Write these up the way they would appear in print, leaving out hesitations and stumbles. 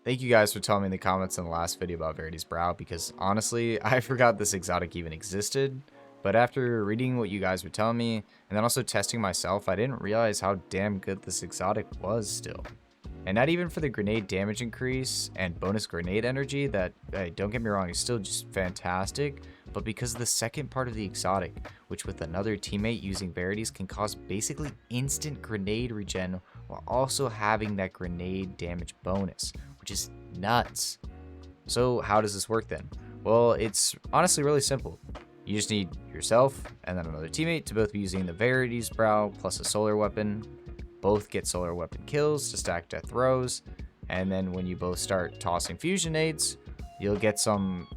Thank you guys for telling me in the comments in the last video about Verity's Brow, because honestly, I forgot this exotic even existed. But after reading what you guys were telling me, and then also testing myself, I didn't realize how damn good this exotic was still. And not even for the grenade damage increase and bonus grenade energy that, don't get me wrong, is still just fantastic, but because of the second part of the exotic, which with another teammate using Verities can cause basically instant grenade regen while also having that grenade damage bonus, which is nuts. So how does this work then? Well, it's honestly really simple. You just need yourself and then another teammate to both be using the Verity's Brow plus a solar weapon. Both get solar weapon kills to stack death throws, and then when you both start tossing fusion nades, you'll get some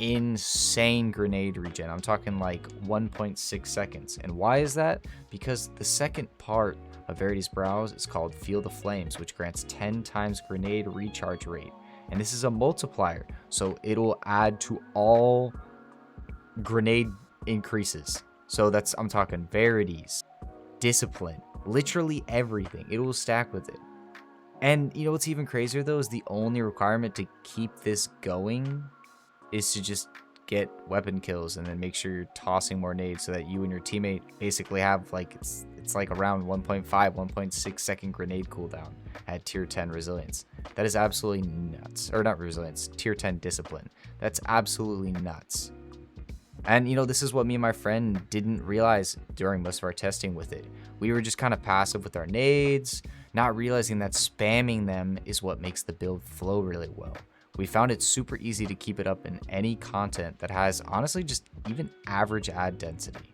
insane grenade regen. I'm talking like 1.6 seconds. And why is that? Because the second part of Verity's Brows is called Feel the Flames, which grants 10 times grenade recharge rate. And this is a multiplier, so it'll add to all grenade increases. So that's, I'm talking Verities, Discipline, literally everything. It will stack with it. And you know what's even crazier though is the only requirement to keep this going is to just get weapon kills and then make sure you're tossing more nades so that you and your teammate basically have like it's like around 1.5 1.6 second grenade cooldown at tier 10 resilience. That is absolutely nuts. Or not resilience, tier 10 discipline. That's absolutely nuts. And you know, this is what me and my friend didn't realize during most of our testing with it. We were just kind of passive with our nades, not realizing that spamming them is what makes the build flow really well. We found it super easy to keep it up in any content that has honestly just even average ad density,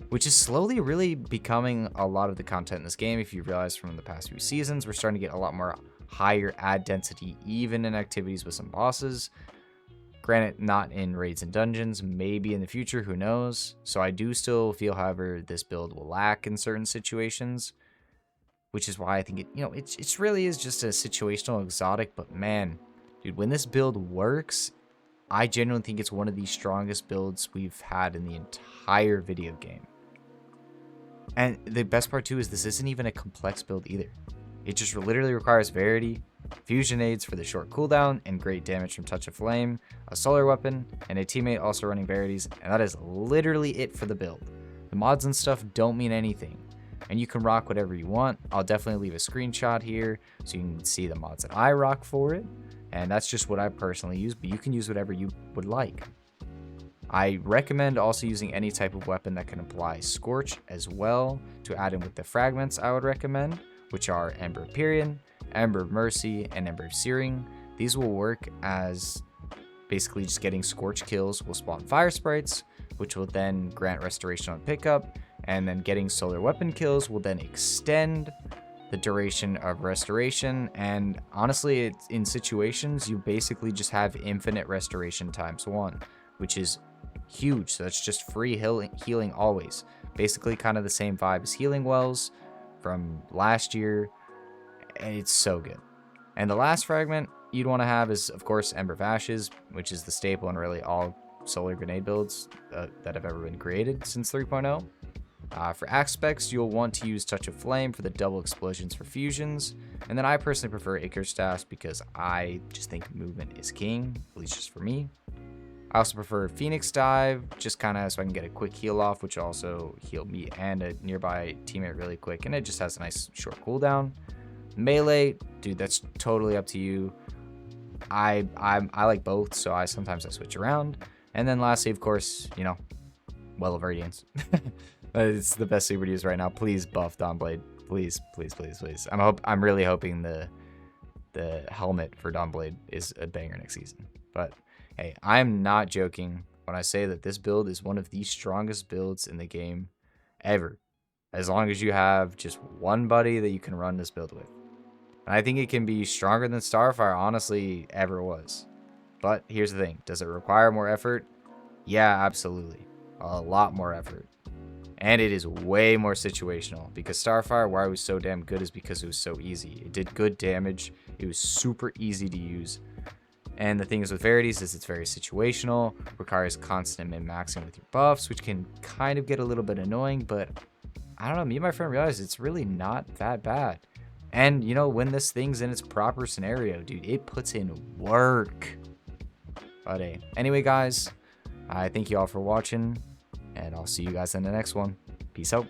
which is slowly really becoming a lot of the content in this game. If you realize from the past few seasons, we're starting to get a lot more higher ad density, even in activities with some bosses. Granted, not in raids and dungeons, maybe in the future, who knows. So I do still feel, however, this build will lack in certain situations, which is why I think it, you know, it really is just a situational exotic. But man, dude, when this build works, I genuinely think it's one of the strongest builds we've had in the entire video game. And the best part too is this isn't even a complex build either. It just literally requires Verity, fusion nades for the short cooldown and great damage from Touch of Flame, a solar weapon, and a teammate also running Verities, and that is literally it for the build. The mods and stuff don't mean anything, and you can rock whatever you want. I'll definitely leave a screenshot here so you can see the mods that I rock for it, and that's just what I personally use, but you can use whatever you would like. I recommend also using any type of weapon that can apply Scorch as well to add in with the fragments I would recommend, which are Ember of Pyrrhion, Ember of Mercy, and Ember of Searing. These will work as basically just getting Scorch kills will spawn fire sprites, which will then grant restoration on pickup, and then getting solar weapon kills will then extend the duration of restoration. And honestly, it's in situations you basically just have infinite restoration times 1, which is huge. So that's just free healing always. Basically kind of the same vibe as Healing Wells from last year, and it's so good. And the last fragment you'd want to have is, of course, Ember of Ashes, which is the staple in really all solar grenade builds that have ever been created since 3.0. For aspects, you'll want to use Touch of Flame for the double explosions for fusions, and then I personally prefer Icarus Staff because I just think movement is king, at least just for me. I also prefer Phoenix Dive, just kind of so I can get a quick heal off, which will also heal me and a nearby teammate really quick, and it just has a nice short cooldown. Melee, dude, that's totally up to you. I like both, so I sometimes switch around. And then lastly, of course, you know, Well of Radiance. It's the best super to use right now. Please buff Dawnblade. Please, please, please, please. I'm really hoping the helmet for Dawnblade is a banger next season. But hey, I'm not joking when I say that this build is one of the strongest builds in the game ever. As long as you have just one buddy that you can run this build with. And I think it can be stronger than Starfire honestly ever was. But here's the thing. Does it require more effort? Yeah, absolutely. A lot more effort. And it is way more situational, because Starfire, why it was so damn good is because it was so easy. It did good damage. It was super easy to use. And the thing is with Verities is it's very situational, requires constant min-maxing with your buffs, which can kind of get a little bit annoying, but I don't know, me and my friend realized it's really not that bad. And, you know, when this thing's in its proper scenario, dude, it puts in work. But hey, anyway, guys, I thank you all for watching, and I'll see you guys in the next one. Peace out.